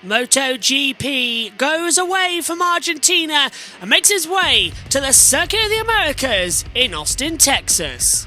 MotoGP goes away from Argentina and makes his way to the Circuit of the Americas in Austin, Texas.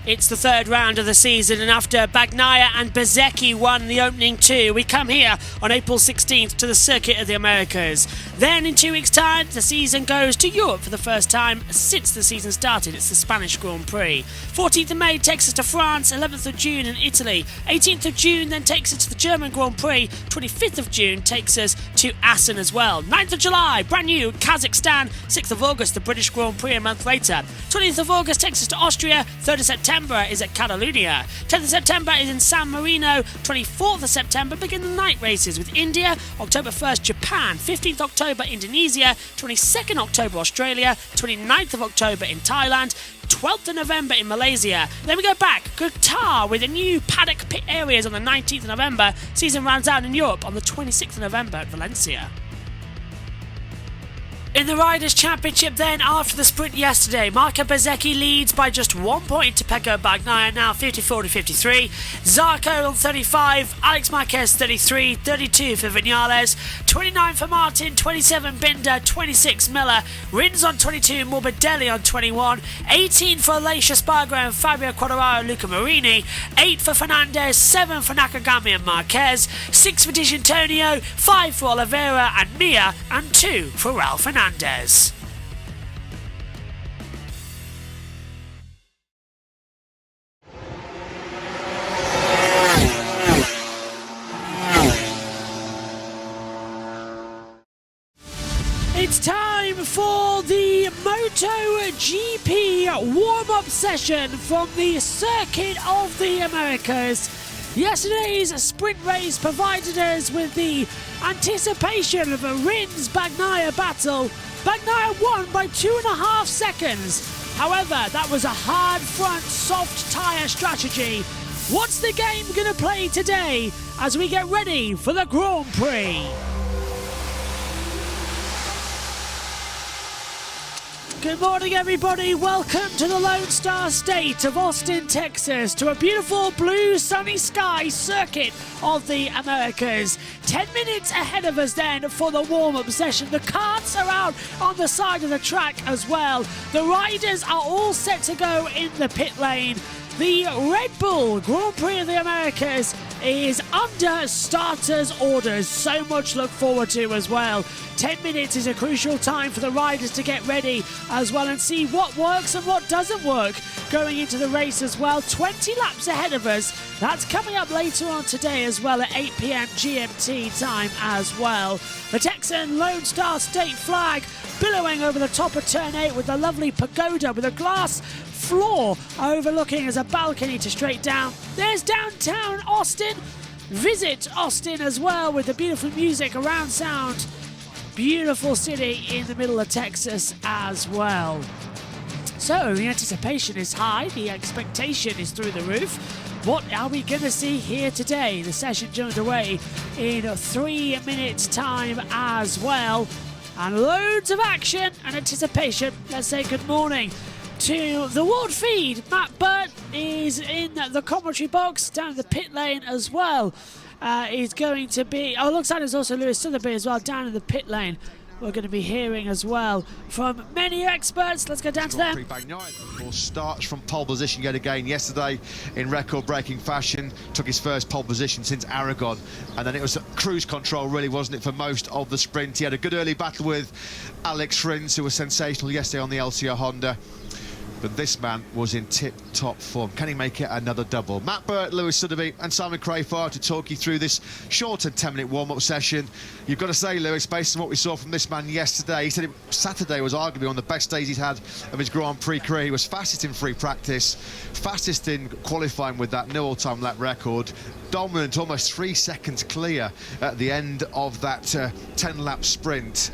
It's the third round of the season, and after Bagnaia and Bezzecchi won the opening two, we come here on April 16th to the Circuit of the Americas. Then in 2 weeks' time, the season goes to Europe for the first time since the season started. It's the Spanish Grand Prix. 14th of May takes us to France, 11th of June in Italy. 18th of June then takes us to the German Grand Prix. 25th of June takes us to Assen as well. 9th of July, brand new, Kazakhstan. 6th of August, the British Grand Prix a month later. 20th of August takes us to Austria. 3rd of September is at Catalonia. 10th of September is in San Marino. 24th of September begin the night races with India. October 1st, Japan. 15th October, Indonesia. 22nd October, Australia. 29th of October in Thailand. 12th of November in Malaysia. Then we go back, Qatar, with the new paddock pit areas on the 19th of November. Season rounds out in Europe on the 26th of November at Valencia. In the Riders' Championship then, after the sprint yesterday, Marco Bezzecchi leads by just 1 point to Pecco Bagnaia, now 54-53. Zarco on 35, Alex Marquez 33, 32 for Vinales, 29 for Martin, 27 Binder, 26 Miller, Rins on 22, Morbidelli on 21, 18 for Aleix Espargaro and Fabio Quartararo, Luca Marini, 8 for Fernandez, 7 for Nakagami and Marquez, 6 for Di Giannantonio, 5 for Oliveira and Mia, and 2 for Ralph Fernandez. It's time for the MotoGP warm-up session from the Circuit of the Americas. Yesterday's sprint race provided us with the anticipation of a Rins-Bagnaia battle. Bagnaia won by 2.5 seconds. However, that was a hard front, soft tyre strategy. What's the game going to play today as we get ready for the Grand Prix? Good morning, everybody. Welcome to the Lone Star State of Austin, Texas, to a beautiful blue sunny sky circuit of the Americas. 10 minutes ahead of us then for the warm-up session. The karts are out on the side of the track as well. The riders are all set to go in the pit lane. The Red Bull Grand Prix of the Americas is under starters' orders. So much look forward to as well. 10 minutes is a crucial time for the riders to get ready as well and see what works and what doesn't work going into the race as well. 20 laps ahead of us. That's coming up later on today as well at 8 p.m. GMT time as well. The Texan Lone Star State flag billowing over the top of Turn 8 with the lovely pagoda with a glass floor overlooking as a balcony to straight down. There's downtown Austin. Visit Austin as well with the beautiful music, around sound. Beautiful city in the middle of Texas as well. So the anticipation is high, the expectation is through the roof. What are we going to see here today? The session's underway in 3 minutes time as well. And loads of action and anticipation. Let's say good morning to the World Feed. Matt Burt is in the commentary box down the pit lane as well. Is going to be, alongside is also Lewis Sotheby as well down in the pit lane. We're going to be hearing as well from many experts. Let's go down to them. Bagnaia starts from pole position yet again yesterday in record-breaking fashion. Took his first pole position since Aragon, and then it was cruise control, really, wasn't it, for most of the sprint. He had a good early battle with Alex Rins, who was sensational yesterday on the LCR Honda. But this man was in tip-top form. Can he make it another double? Matt Burt, Lewis Sotheby and Simon Crafar to talk you through this shorter 10-minute warm-up session. You've got to say, Lewis, based on what we saw from this man yesterday, he said Saturday was arguably one of the best days he's had of his Grand Prix career. He was fastest in free practice, fastest in qualifying with that no all-time lap record, dominant, almost 3 seconds clear at the end of that 10-lap sprint.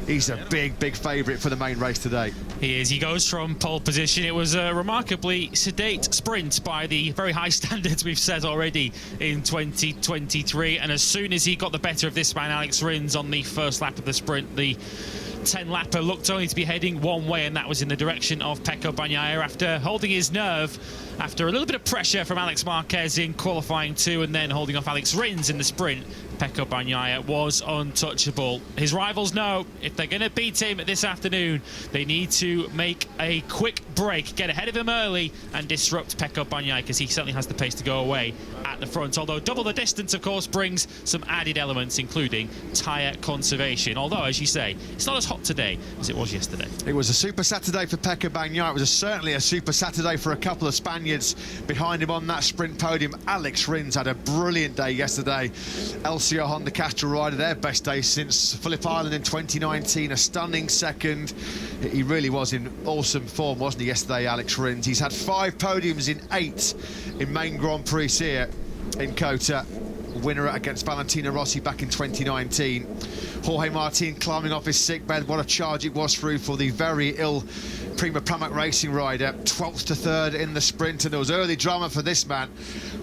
He's a big favourite for the main race today. He is. He goes from pole position. It was a remarkably sedate sprint by the very high standards we've set already in 2023. And as soon as he got the better of this man, Alex Rins, on the first lap of the sprint, the 10-lapper looked only to be heading one way, and that was in the direction of Pecco Bagnaia after holding his nerve after a little bit of pressure from Alex Marquez in qualifying 2 and then holding off Alex Rins in the sprint. Pecco Bagnaia was untouchable. His rivals know if they're going to beat him this afternoon, they need to make a quick break, get ahead of him early and disrupt Pecco Bagnaia, because he certainly has the pace to go away at the front. Although double the distance, of course, brings some added elements, including tyre conservation. Although, as you say, it's not as hot today as it was yesterday. It was a super Saturday for Pecco Bagnaia. It was certainly a super Saturday for a couple of Spaniards behind him on that sprint podium. Alex Rins had a brilliant day yesterday. LCR Honda Castrol rider, their best day since Phillip Island in 2019. A stunning second. He really was in awesome form, wasn't he, yesterday, Alex Rins? He's had 5 podiums in 8 in main Grand Prix here in Cota. Winner against Valentino Rossi back in 2019. Jorge Martin climbing off his sickbed. What a charge it was through for the very ill Prima Pramac Racing rider. 12th to 3rd in the sprint, and there was early drama for this man.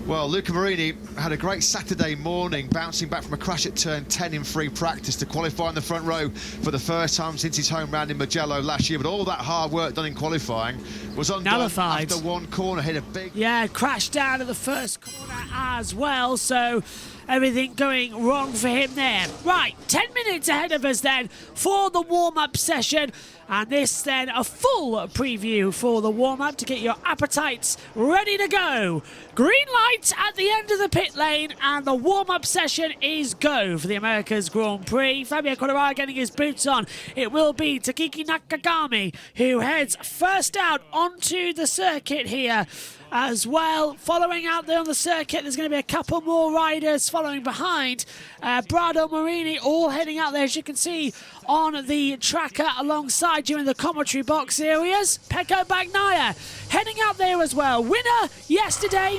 Well, Luca Marini had a great Saturday morning, bouncing back from a crash at turn 10 in free practice to qualify in the front row for the first time since his home round in Mugello last year. But all that hard work done in qualifying was undone after one corner, hit a big... Yeah, crashed down at the first corner as well, so everything going wrong for him there. Right, 10 minutes ahead of us then for the warm-up session. And this then a full preview for the warm-up to get your appetites ready to go. Green light at the end of the pit lane, and the warm-up session is go for the America's Grand Prix. Fabio Quartararo getting his boots on. It will be Takiki Nakagami who heads first out onto the circuit here as well. Following out there on the circuit, there's going to be a couple more riders following behind. Brado Marini all heading out there, as you can see on the tracker alongside you in the commentary box areas. Pecco Bagnaia heading out there as well. Winner yesterday,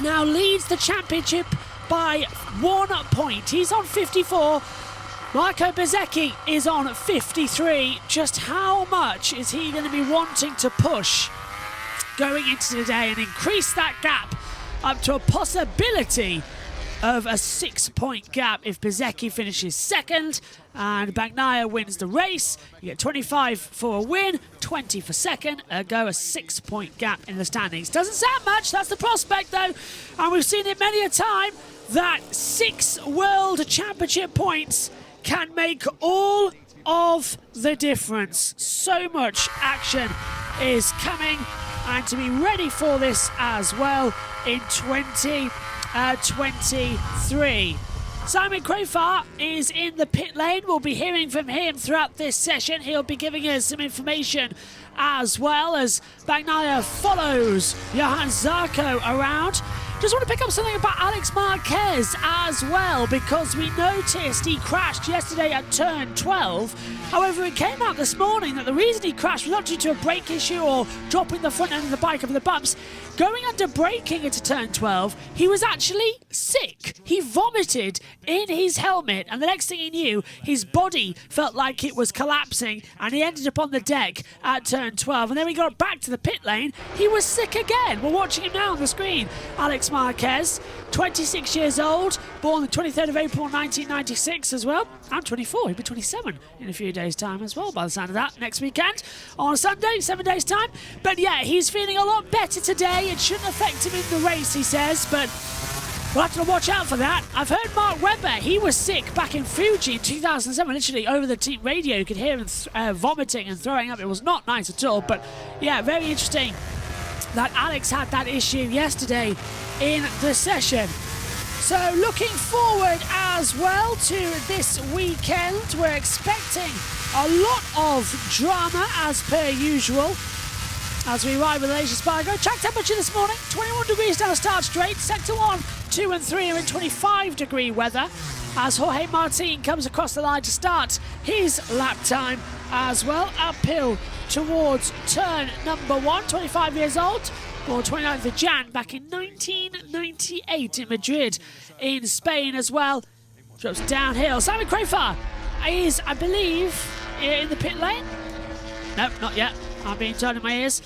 now leads the championship by 1 point. He's on 54. Marco Bezzecchi is on 53. Just how much is he going to be wanting to push going into today and increase that gap up to a possibility of a 6-point gap if Bezzecchi finishes second and Bagnaia wins the race? You get 25 for a win, 20 for second, ergo a 6-point gap in the standings. Doesn't sound much, that's the prospect though, and we've seen it many a time that 6 World Championship points can make all of the difference. So much action is coming, and to be ready for this as well in 2023. Simon Crafar is in the pit lane. We'll be hearing from him throughout this session. He'll be giving us some information as well as Bagnaia follows Johan Zarco around. Just want to pick up something about Alex Marquez as well, because we noticed he crashed yesterday at turn 12. However, it came out this morning that the reason he crashed was not due to a brake issue or dropping the front end of the bike over the bumps. Going under braking into turn 12, he was actually sick. He vomited in his helmet, and the next thing he knew, his body felt like it was collapsing, and he ended up on the deck at turn 12. And then we got back to the pit lane, he was sick again. We're watching him now on the screen. Alex Marquez, 26 years old, born the 23rd of April 1996 as well. I'm 24, he'll be 27 in a few days' time as well, by the sound of that, next weekend on a Sunday, 7 days' time. But yeah, he's feeling a lot better today. It shouldn't affect him in the race, he says, but we'll have to watch out for that. I've heard Mark Webber, he was sick back in Fuji in 2007, literally over the team radio. You could hear him vomiting and throwing up. It was not nice at all, but yeah, very interesting that Alex had that issue yesterday in the session. So looking forward as well to this weekend, we're expecting a lot of drama as per usual as we arrive at Malaysia Spargo. Track temperature this morning, 21 degrees down the start straight. Sector 1, 2 and 3 are in 25-degree weather as Jorge Martin comes across the line to start his lap time as well. Uphill towards turn number 1, 25 years old, born 29th of Jan back in 1998 in Madrid in Spain as well. Drops downhill. Simon Crafar is, I believe, in the pit lane. Nope, not yet. I'm being told in my ears.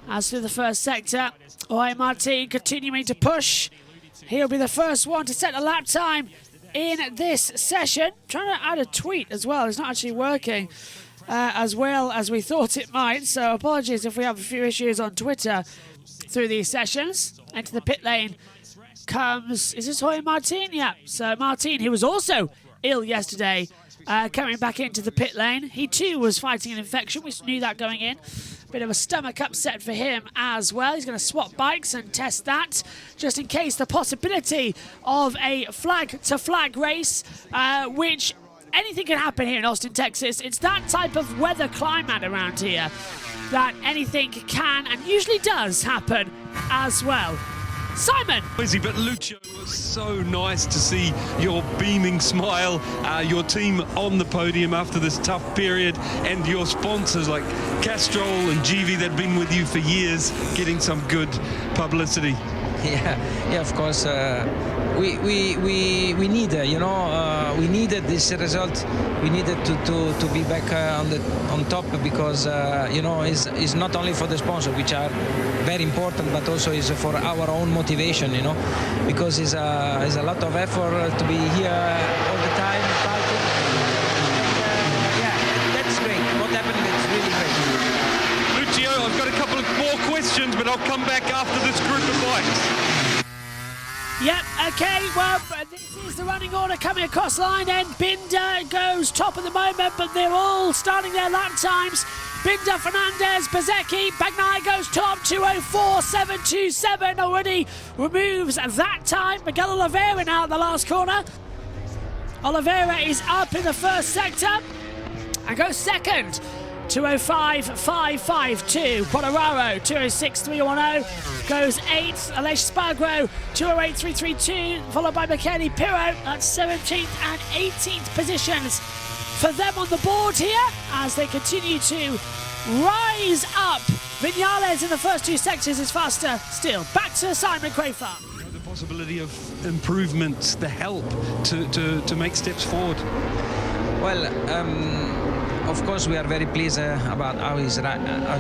As to the first sector, Jorge Martin continuing to push. He'll be the first one to set the lap time in this session. Trying to add a tweet as well. It's not actually working as well as we thought it might. So apologies if we have a few issues on Twitter through these sessions. Into the pit lane comes, is this Jorge Martin? Yeah, so Martin, who was also ill yesterday, coming back into the pit lane. He too was fighting an infection. We knew that going in. Bit of a stomach upset for him as well. He's going to swap bikes and test that, just in case the possibility of a flag-to-flag race, which anything can happen here in Austin, Texas. It's that type of weather climate around here that anything can and usually does happen as well. Simon! Busy, but Lucio, it was so nice to see your beaming smile, your team on the podium after this tough period, and your sponsors like Castrol and GV that have been with you for years, getting some good publicity. Yeah, of course. We need, we needed this result. We needed to be back on top because it's not only for the sponsor, which are very important, but also is for our own motivation. Because it's a lot of effort to be here all the time fighting. Yeah, that's great. What happened is really great. Lucio, I've got a couple of more questions, but I'll come back after this group of bikes. Yep, okay, well, this is the running order coming across the line, and Binder goes top at the moment, but they're all starting their lap times. Binder, Fernandez, Bezecchi, Bagnaia goes top, 2:04.727 already removes that time. Miguel Oliveira now at the last corner. Oliveira is up in the first sector and goes second. 2:05.552. Quadraro 2:06.310 goes 8th. Aleix Spargro 2:08.332, followed by Michele Pirro at 17th and 18th positions for them on the board here as they continue to rise up. Viñales in the first two sectors is faster still. Back to Simon Crafar. The possibility of improvements, the help to make steps forward. Well, of course, we are very pleased about how he rode. I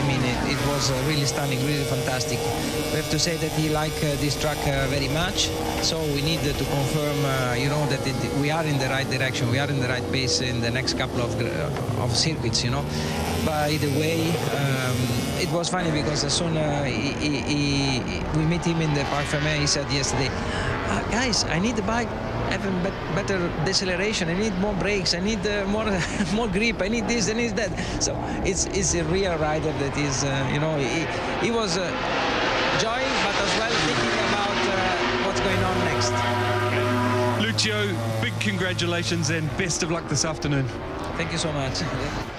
mean, it was really stunning, really fantastic. We have to say that he liked this track very much. So we need to confirm, that we are in the right direction. We are in the right pace in the next couple of circuits. By the way, it was funny because as soon we meet him in the Parc Fermé, he said yesterday, guys, I need the bike having better deceleration. I need more brakes. I need more grip. I need this. I need that. So it's a real rider that is, he was enjoying, but as well thinking about what's going on next. Lucio, big congratulations and best of luck this afternoon. Thank you so much.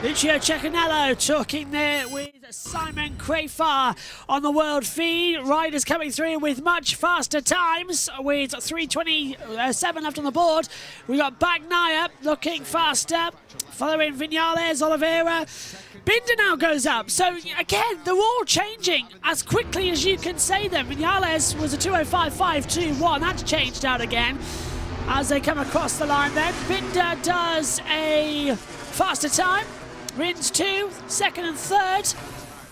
Lucio Cecchinello talking there with Simon Crafar on the world feed. Riders coming through with much faster times with 3:27 left on the board. We got Bagnaia looking faster, following Viñales, Oliveira. Binder now goes up. So again, they're all changing as quickly as you can say them. Viñales was a 2:05.521. That's changed out again as they come across the line then. Binder does a faster time. Rins 2, second and third.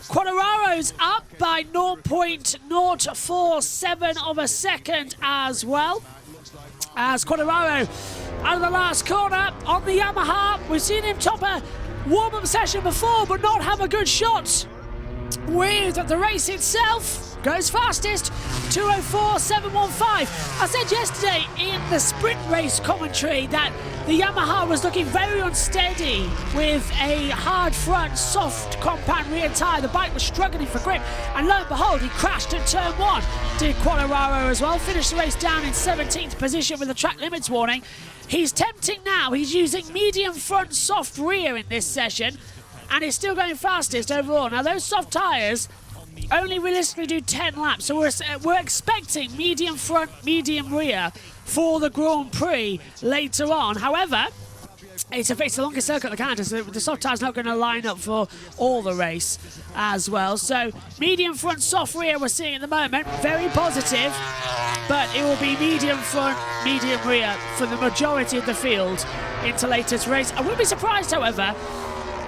Quadraro's up by 0.047 of a second as well. As Quadraro out of the last corner on the Yamaha. We've seen him top a warm-up session before, but not have a good shot with the race itself. Goes fastest, 2:04.715. I said yesterday in the sprint race commentary that the Yamaha was looking very unsteady with a hard front, soft, compact rear tyre. The bike was struggling for grip, and lo and behold, he crashed at turn 1. Did Quadraro as well. Finished the race down in 17th position with a track limits warning. He's tempting now. He's using medium front, soft rear in this session, and it's still going fastest overall. Now, those soft tyres only realistically do 10 laps, so we're expecting medium front, medium rear for the Grand Prix later on. However, it's the longest circuit of the calendar, so the soft tyre's not going to line up for all the race as well. So medium front, soft rear we're seeing at the moment, very positive, but it will be medium front, medium rear for the majority of the field into latest race. I wouldn't be surprised, however,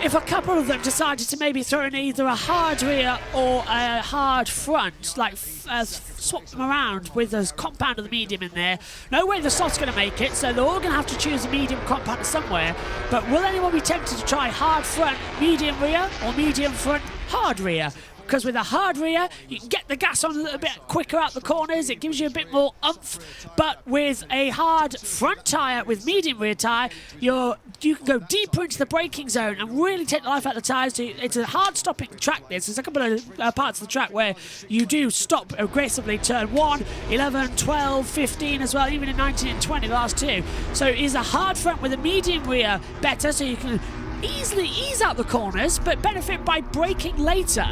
if a couple of them decided to maybe throw in either a hard rear or a hard front, like swap them around with a compound of the medium in there, no way the soft's going to make it, so they're all going to have to choose a medium compound somewhere. But will anyone be tempted to try hard front, medium rear, or medium front, hard rear? Because with a hard rear, you can get the gas on a little bit quicker out the corners, it gives you a bit more oomph. But with a hard front tyre, with medium rear tyre, you can go deeper into the braking zone and really take the life out of the tyres. It's a hard stopping track, this. There's a couple of parts of the track where you do stop aggressively, turn 1, 11, 12, 15 as well, even in 19 and 20, the last two. So is a hard front with a medium rear better, so you can easily ease out the corners but benefit by braking later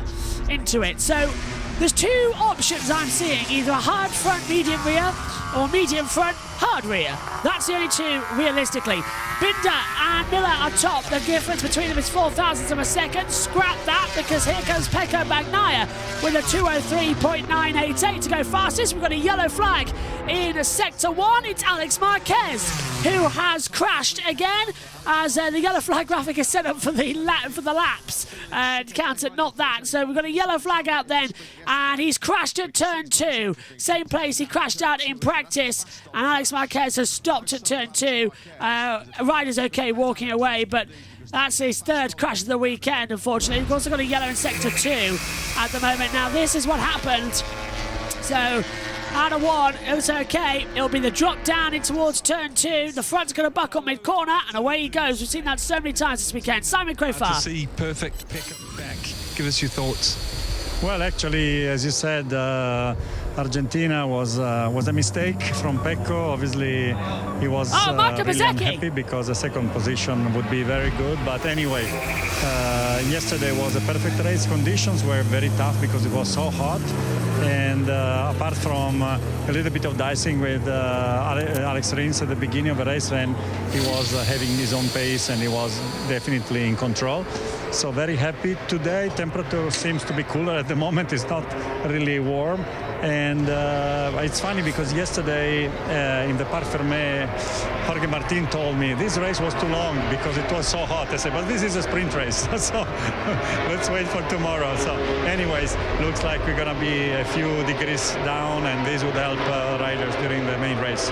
into it. So there's two options I'm seeing, either a hard front medium rear or medium front hard rear. That's the only two realistically. Binder and Miller are top. The difference between them is 0.04 of a second. Scrap that, because here comes Pecco Bagnaia with a 2:03.988 to go fastest. We've got a yellow flag in sector 1. It's Alex Marquez who has crashed again, as the yellow flag graphic is set up for the laps and counted, not that. So we've got a yellow flag out then, and he's crashed at turn 2, same place he crashed out in practice, and Alex Marquez has stopped at turn 2. Rider's okay walking away, but that's his third crash of the weekend, unfortunately. We've also got a yellow in sector 2 at the moment. Now this is what happened. So out of 1, it was okay. It'll be the drop down in towards turn 2. The front's going to buckle mid-corner, and away he goes. We've seen that so many times this weekend. Simon Crowfar. To see perfect pickup back. Give us your thoughts. Well, actually, as you said, Argentina was a mistake from Pecco. Obviously, he was really unhappy because a second position would be very good. But anyway, yesterday was a perfect race. Conditions were very tough because it was so hot. And apart from a little bit of dicing with Alex Rins at the beginning of the race, then he was having his own pace and he was definitely in control. So very happy today. Temperature seems to be cooler at the moment. It's not really warm. And it's funny because yesterday in the Parc Fermé, Jorge Martin told me this race was too long because it was so hot. I said, but this is a sprint race, so let's wait for tomorrow. So anyways, looks like we're going to be a few degrees down, and this would help riders during the main race.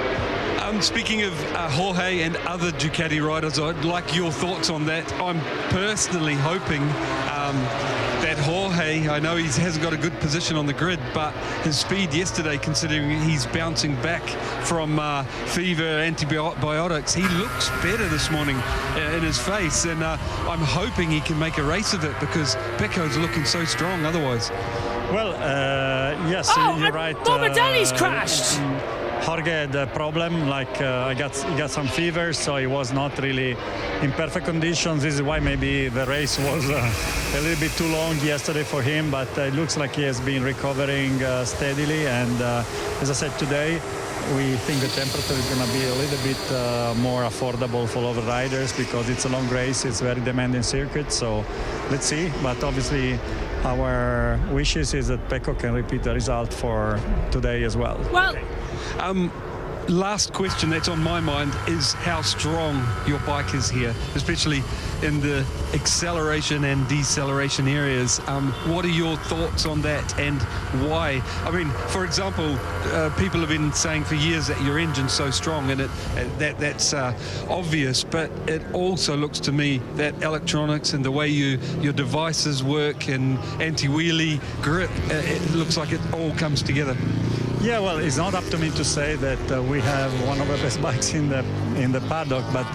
Speaking of Jorge and other Ducati riders, I'd like your thoughts on that. I'm personally hoping that Jorge, I know he hasn't got a good position on the grid, but his speed yesterday, considering he's bouncing back from fever, antibiotics, he looks better this morning in his face, and I'm hoping he can make a race of it because Pecco's looking so strong otherwise. Well, yes, you're right. Morbidelli's crashed. Jorge had a problem, like he got some fever, so he was not really in perfect conditions. This is why maybe the race was a little bit too long yesterday for him, but it looks like he has been recovering steadily. And as I said, today we think the temperature is going to be a little bit more affordable for all the riders because it's a long race, it's a very demanding circuit, so let's see. But obviously our wishes is that Pecco can repeat the result for today as well. Well, last question that's on my mind is how strong your bike is here, especially in the acceleration and deceleration areas. What are your thoughts on that and why? I mean, for example, people have been saying for years that your engine's so strong, and that's obvious, but it also looks to me that electronics and the way your devices work and anti-wheelie grip, it looks like it all comes together. Yeah, well, it's not up to me to say that we have one of the best bikes in the paddock, but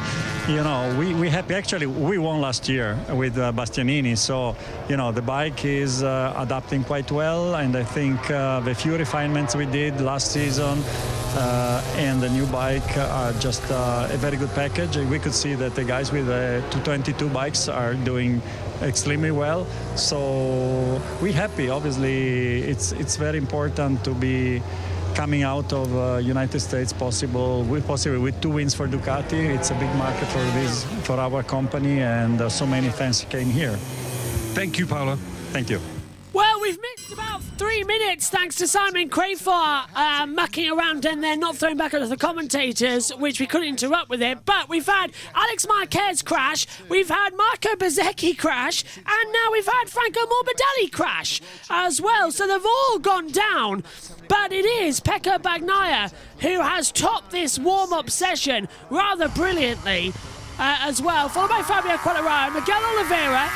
you know, we happy. Actually, we won last year with Bastianini, so you know the bike is adapting quite well, and I think the few refinements we did last season and the new bike are just a very good package. We could see that the guys with the 222 bikes are doing extremely well, so we're happy. Obviously, it's very important to be coming out of United States possibly with 2 wins for Ducati. It's a big market for our company, and so many fans came here. Thank you, Paolo. Thank you. well, we've missed About 3 minutes, thanks to Simon Crayford mucking around and then not throwing back at the commentators, which we couldn't interrupt with it. But we've had Alex Marquez crash, we've had Marco Bezzecchi crash, and now we've had Franco Morbidelli crash as well. So they've all gone down. But it is Pecco Bagnaia who has topped this warm-up session rather brilliantly as well, followed by Fabio Quartararo, Miguel Oliveira,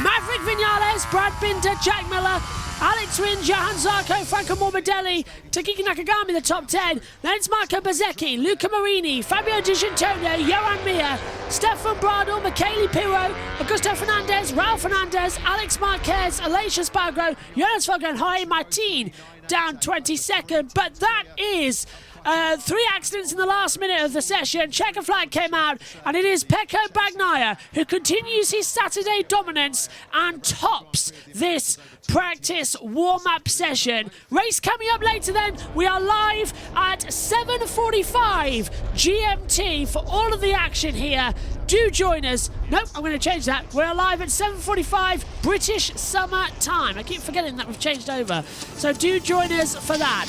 Maverick Vinales, Brad Binder, Jack Miller, Alex Rins, Johan Zarco, Franco Morbidelli, Takiki Nakagami, the top 10. Then it's Marco Bezzecchi, Luca Marini, Fabio Di Giannantonio, Johan Mir, Stefan Bradl, Michele Pirro, Augusto Fernandez, Raul Fernandez, Alex Marquez, Aleix Espargaro, Jonas Folger, and Jorge Martin down 22nd. But that is 3 accidents in the last minute of the session. Checker flag came out, and it is Pecco Bagnaia who continues his Saturday dominance and tops this practice warm-up session. Race coming up later then. We are live at 7:45 GMT for all of the action here. Do join us. Nope, I'm going to change that. We're live at 7:45 British Summer Time. I keep forgetting that we've changed over. So do join us for that.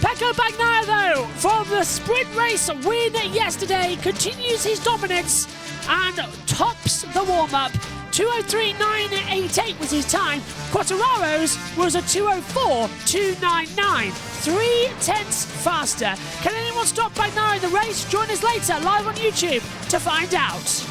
Pecco Bagnaia, though, from the sprint race win yesterday, continues his dominance and tops the warm-up. 2:03.988 was his time. Quartararo's was a 2:04.299. 3/10 faster. Can anyone stop Bagnaia in the race? Join us later, live on YouTube, to find out.